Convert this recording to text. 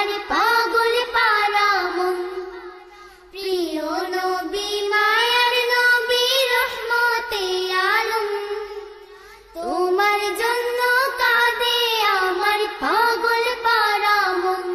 আমার পাগল পারা মন। প্রিয় নবী মায়ার নবী রহমতে আলম, তোমার জন্য কাঁদে আমার পাগল পারা মন।